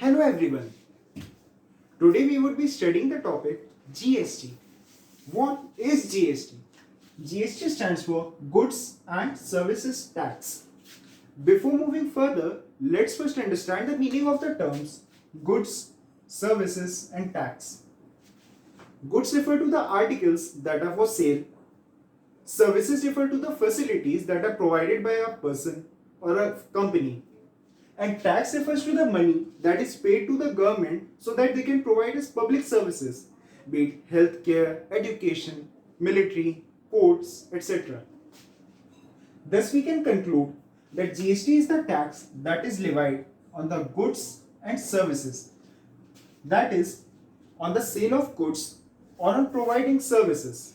Hello everyone. Today we would be studying the topic GST. What is GST? GST stands for Goods and Services Tax. Before moving further, let's first understand the meaning of the terms goods, services and tax. Goods refer to the articles that are for sale. Services refer to the facilities that are provided by a person or a company. And tax refers to the money that is paid to the government so that they can provide us public services, be it healthcare, education, military, courts, etc. Thus, we can conclude that GST is the tax that is levied on the goods and services, that is, on the sale of goods or on providing services.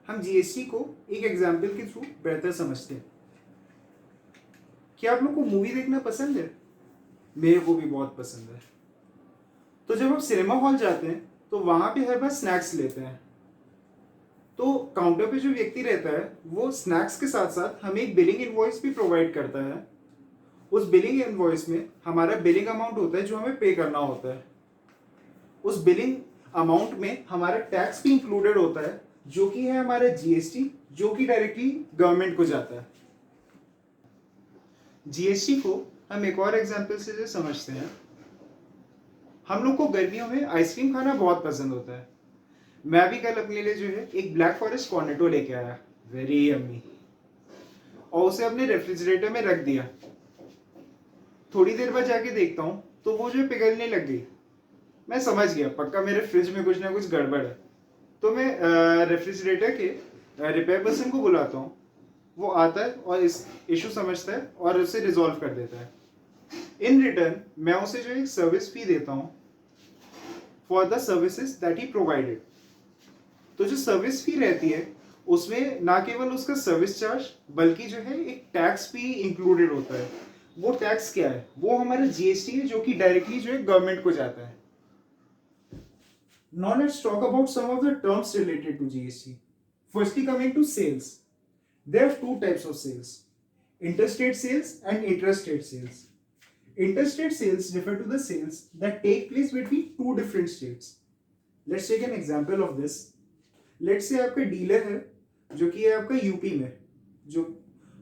हम GST को एक example के through बेहतर समझते हैं. क्या आप लोग को मूवी देखना पसंद है? मेरे को भी बहुत पसंद है. तो जब आप सिनेमा हॉल जाते हैं तो वहां पे हर बार स्नैक्स लेते हैं. तो काउंटर पे जो व्यक्ति रहता है वो स्नैक्स के साथ साथ हमें एक बिलिंग इनवॉइस भी प्रोवाइड करता है. उस बिलिंग इनवॉइस में हमारा बिलिंग अमाउंट होता है जो हमें पे करना होता है. उस बिलिंग अमाउंट में हमारा टैक्स भी इंक्लूडेड होता है जो कि है हमारा जीएसटी, जो कि डायरेक्टली गवर्नमेंट को जाता है. जीएसटी को हम एक और एग्जांपल से समझते हैं. हम लोग को गर्मियों में आइसक्रीम खाना बहुत पसंद होता है. मैं भी कल अपने लिए जो है एक ब्लैक फॉरेस्ट कॉर्नेटो लेके आया, वेरी यम्मी, और उसे अपने रेफ्रिजरेटर में रख दिया. थोड़ी देर बाद जाके देखता हूँ तो वो जो पिघलने लग गई. मैं समझ गया पक्का मेरे फ्रिज में कुछ ना कुछ गड़बड़ है. तो मैं रेफ्रिजरेटर के रिपेयर पर्सन को बुलाता हूँ. वो आता है और इस इशू समझता है और उसे रिजॉल्व कर देता है. इन रिटर्न मैं उसे जो एक सर्विस फी देता हूँ for the services that he provided. तो जो सर्विस फी रहती है उसमें ना केवल उसका सर्विस चार्ज बल्कि जो है एक टैक्स भी इंक्लूडेड होता है. वो टैक्स क्या है? वो हमारा जीएसटी है जो कि डायरेक्टली जो है गवर्नमेंट को जाता है. Now let's talk about some of the terms related to GST. Firstly, coming to sales. There are two types of sales: interstate sales and intrastate sales. Interstate sales refer to the sales that take place between two different states. Let's take an example of this. Let's say आपका dealer है जो कि है आपका UP में, जो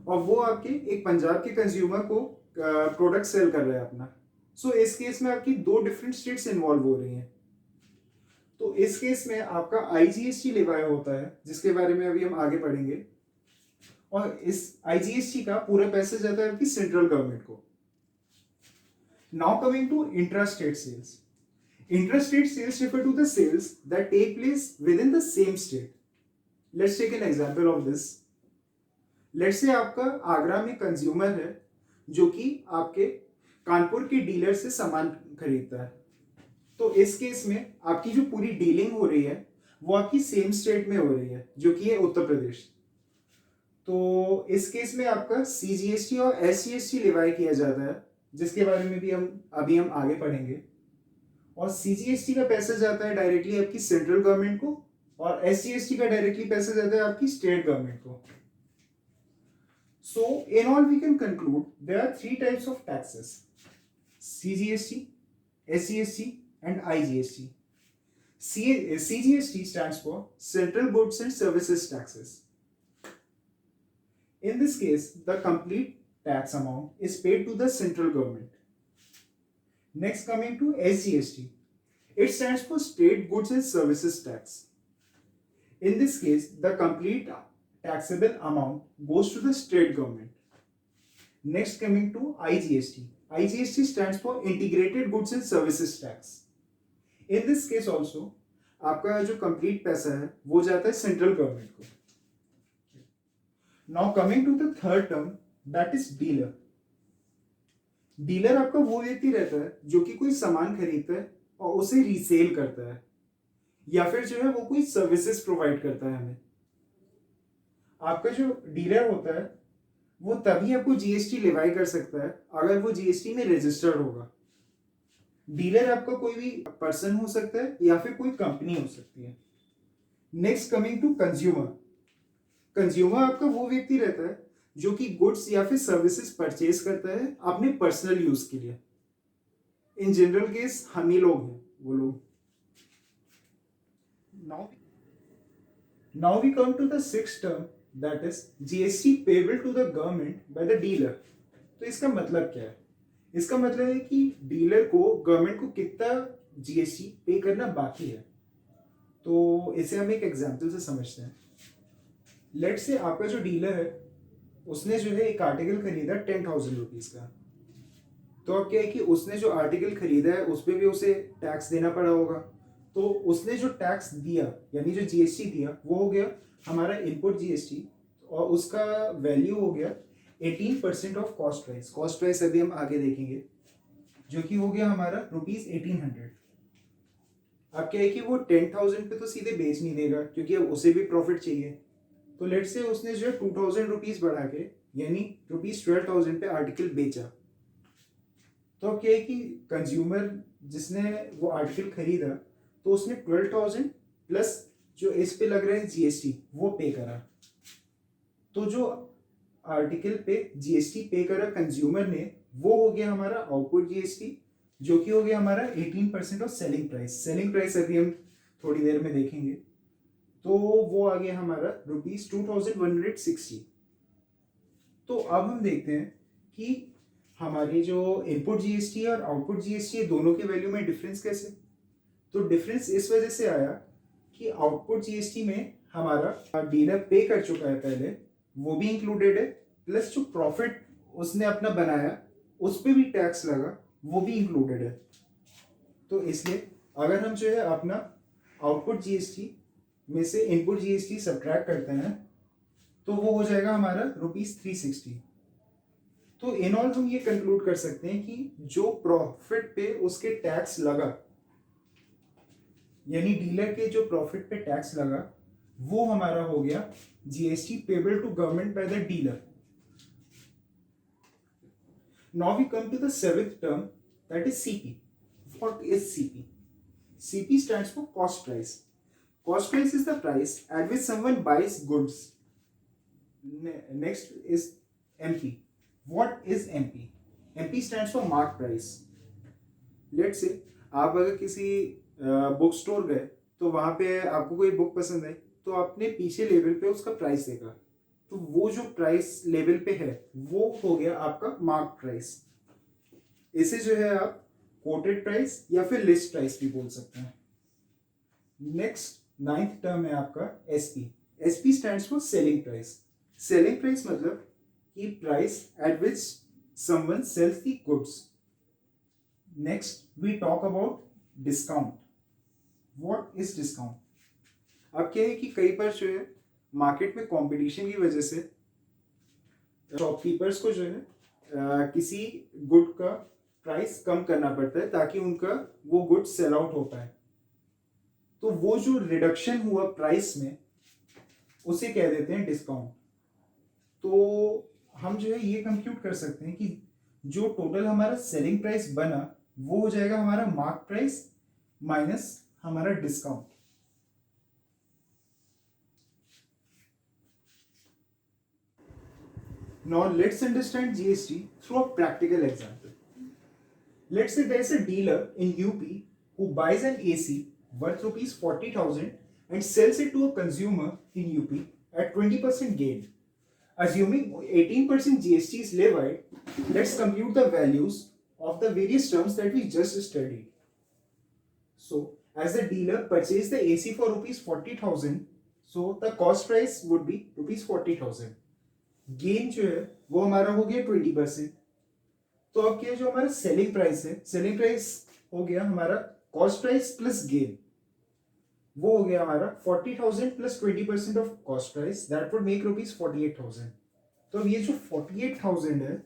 और वो आपके एक पंजाब के कंज्यूमर को प्रोडक्ट सेल कर रहा है अपना. सो इस केस में आपकी दो डिफरेंट स्टेट्स इन्वॉल्व हो रही हैं. तो इस केस में आपका आईजीएसटी लेवाया होता है जिसके बारे में अभी हम आगे पढ़ेंगे. और इस आईजीएसटी का पूरा पैसा जाता है आपकी सेंट्रल गवर्नमेंट को. Now coming to intrastate sales. Intrastate sales refer to the sales that take place within the same state. Let's take an example of this. Let's say आपका आगरा में कंज्यूमर है जो कि आपके कानपुर के डीलर से सामान खरीदता है. तो इस केस में आपकी जो पूरी डीलिंग हो रही है वो आपकी सेम स्टेट में हो रही है जो कि है उत्तर प्रदेश. तो इस केस में आपका सीजीएसटी और एसजीएसटी लेवाई किया जाता है जिसके बारे में भी हम आगे पढ़ेंगे. और सीजीएसटी का पैसा जाता है डायरेक्टली आपकी सेंट्रल गवर्नमेंट को और एसजीएसटी का डायरेक्टली पैसा जाता है आपकी स्टेट गवर्नमेंट को. So in all we can conclude there are three types of taxes: CGST, SGST and IGST. CGST stands for Central Goods and Services Taxes. In this case, the complete tax amount is paid to the central government. Next, coming to SGST. It stands for State Goods and Services Tax. In this case, the complete taxable amount goes to the state government. Next, coming to IGST. IGST stands for Integrated Goods and Services Tax. In this case also, आपका जो complete पैसा है वो जाता है central government को. Now coming to the third term, that is dealer. Dealer आपका वो व्यक्ति रहता है जो कि कोई सामान खरीदता है और उसे रीसेल करता है या फिर जो है वो कोई सर्विसेज प्रोवाइड करता है हमें. आपका जो डीलर होता है वो तभी आपको जीएसटी लेवाई कर सकता है अगर वो जीएसटी में रजिस्टर्ड होगा. डीलर आपका कोई भी पर्सन हो सकता है या फिर कोई कंपनी हो सकती है. Next coming to consumer. Consumer आपका वो व्यक्ति रहता है जो कि गुड्स या फिर सर्विसेज परचेज करता है अपने पर्सनल यूज के लिए. इन जनरल केस हम ही लोग हैं वो लोग. Now we come to the sixth term, that is GST payable to the government by the dealer. तो इसका मतलब क्या है? इसका मतलब है कि डीलर को गवर्नमेंट को कितना जीएसटी पे करना बाकी है. तो इसे हम एक एग्जांपल से समझते हैं. लेट्स से आपका जो डीलर है उसने जो है एक आर्टिकल खरीदा 10,000 रुपीज का. तो अब क्या है कि उसने जो आर्टिकल खरीदा है उस पर भी उसे टैक्स देना पड़ा होगा. तो उसने जो टैक्स दिया यानी जो जीएसटी दिया वो हो गया हमारा इनपुट जीएसटी और उसका वैल्यू हो गया 18% of cost price. Cost price अभी हम आगे देखेंगे जो कि हो गया हमारा ₹1800. अब क्या है कि वो 10,000 पे तो सीधे बेच नहीं देगा क्योंकि अब उसे भी प्रॉफिट चाहिए. तो लेट से उसने जो है 2,000 रुपीज बढ़ा के यानी ₹12,000 पे आर्टिकल बेचा. तो अब क्या है कि कंज्यूमर जिसने वो आर्टिकल खरीदा तो उसने 12,000 प्लस जो इस पे लग रहा है जीएसटी वो पे करा. तो जो आर्टिकल पे जीएसटी पे करा कंज्यूमर ने वो हो गया हमारा आउटपुट जीएसटी जो कि हो गया हमारा 18% of selling price. Selling price अभी हम थोड़ी देर में देखेंगे. तो वो आ गया हमारा ₹2,160. तो अब हम देखते हैं कि हमारे जो इनपुट जीएसटी और आउटपुट जीएसटी दोनों के वैल्यू में डिफरेंस कैसे. तो डिफरेंस इस वजह से आया कि आउटपुट जीएसटी में हमारा डीलर पे कर चुका है पहले वो भी इंक्लूडेड है प्लस जो प्रॉफिट उसने अपना बनाया उस पर भी टैक्स लगा वो भी इंक्लूडेड है. तो इसलिए अगर हम जो है अपना आउटपुट जीएसटी में से इनपुट जीएसटी सब्ट्रैक्ट करते हैं तो वो हो जाएगा हमारा ₹360. तो इन ऑल हम ये कंक्लूड कर सकते हैं कि जो प्रॉफिट पे उसके टैक्स लगा यानी डीलर के जो प्रॉफिट पे टैक्स लगा वो हमारा हो गया GST payable to government by the dealer. Now we come to the seventh term that is CP. What is CP? CP stands for cost price. Cost price is the price at which someone buys goods. Next is MP. What is MP? MP stands for mark price. Let's say आप अगर किसी book store गए तो वहां पे आपको कोई book पसंद आई तो आपने पीछे लेवल पे उसका प्राइस देखा. तो वो जो प्राइस लेवल पे है वो हो गया आपका मार्क प्राइस. इसे जो है आप कोटेड प्राइस या फिर लिस्ट प्राइस भी बोल सकते हैं. नेक्स्ट नाइन्थ टर्म है आपका SP. SP stands for selling price. Selling price मतलब कि price at which someone sells the goods. Next we talk about discount. What is discount? अब क्या है कि कई बार जो है मार्केट में कंपटीशन की वजह से शॉपकीपर्स को जो है किसी गुड का प्राइस कम करना पड़ता है ताकि उनका वो गुड सेल आउट हो पाए. तो वो जो रिडक्शन हुआ प्राइस में उसे कह देते हैं डिस्काउंट. तो हम जो है ये कंप्यूट कर सकते हैं कि जो टोटल हमारा सेलिंग प्राइस बना वो हो जाएगा हमारा मार्क प्राइस माइनस हमारा discount. Now let's understand GST through a practical example. Let's say there is a dealer in UP who buys an AC worth ₹40,000 and sells it to a consumer in UP at 20% gain. Assuming 18% GST is levied, let's compute the values of the various terms that we just studied. So, as the dealer purchased the AC for ₹40,000, so the cost price would be ₹40,000. Gain जो है वो हमारा हो गया 20%. तो अब क्या जो हमारा सेलिंग प्राइस है, सेलिंग प्राइस हो गया हमारा कॉस्ट प्राइस प्लस गेन. वो हो गया हमारा 40,000 plus 20% of cost price, that would make ₹48,000. तो अब ये जो 48,000 है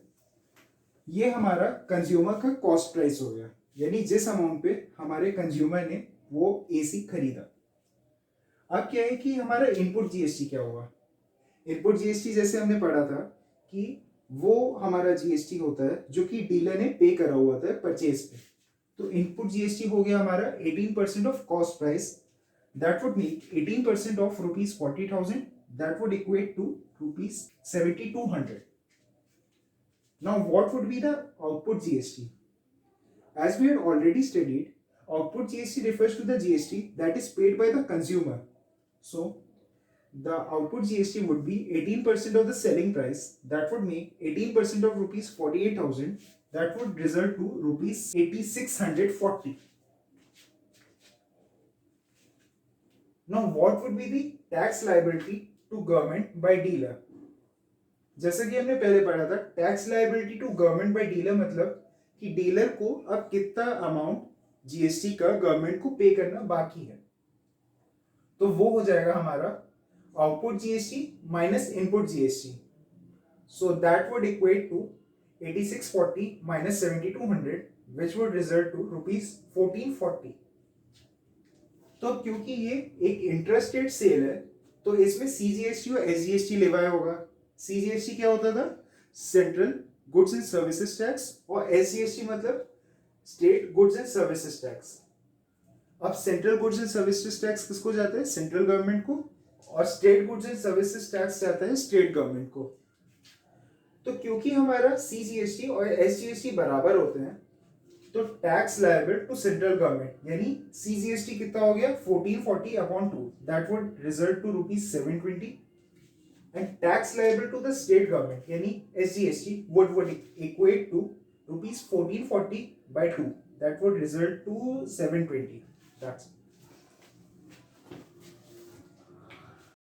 ये हमारा कंज्यूमर का कॉस्ट प्राइस हो गया यानी जिस अमाउंट पे हमारे कंज्यूमर ने वो एसी खरीदा. अब क्या है कि हमारा इनपुट जीएसटी क्या होगा. इनपुट जीएसटी जैसे हमने पढ़ा था कि वो हमारा जीएसटी होता है जो कि डीलर ने पे करा हुआ था परचेज पे. तो इनपुट जीएसटी हो गया हमारा 18% of cost price, that would make 18% of ₹40,000, that would equate to ₹7,200. Now what would be the output GST? As we had already studied, output GST refers to the GST that is paid by the consumer. So, the output GST would be 18% of the selling price. That would make 18% of rupees 48,000. That would result to rupees 8,640. Now, what would be the tax liability to government by dealer? जैसा कि हमने पहले पढ़ा था, tax liability to government by dealer मतलब कि dealer को अब कितना अमाउंट जीएसटी का गवर्नमेंट को पे करना बाकी है, तो वो हो जाएगा हमारा output GST minus input GST. So that would equate to 8640 minus 7200 which would result to rupees 1440. तो क्योंकि ये एक इंटरेस्टेड सेल है तो इसमें सीजीएसटी और एसजीएसटी लेवाया होगा. सीजीएसटी क्या होता था? Central goods and services tax, और एसजीएसटी मतलब state goods and services tax. अब central goods and services tax किसको जाता है? सेंट्रल गवर्नमेंट को, और state goods and services tax जाता है स्टेट गवर्नमेंट को. तो क्योंकि हमारा सीजीएसटी और एसजीएसटी बराबर होते हैं तो tax liable to central government यानी सीजीएसटी कितना हो गया 1440 upon 2, that would result to rupees 720, and tax liable to the state government यानी SGST would equate to rupees 1440 by 2, that would result to 720. That's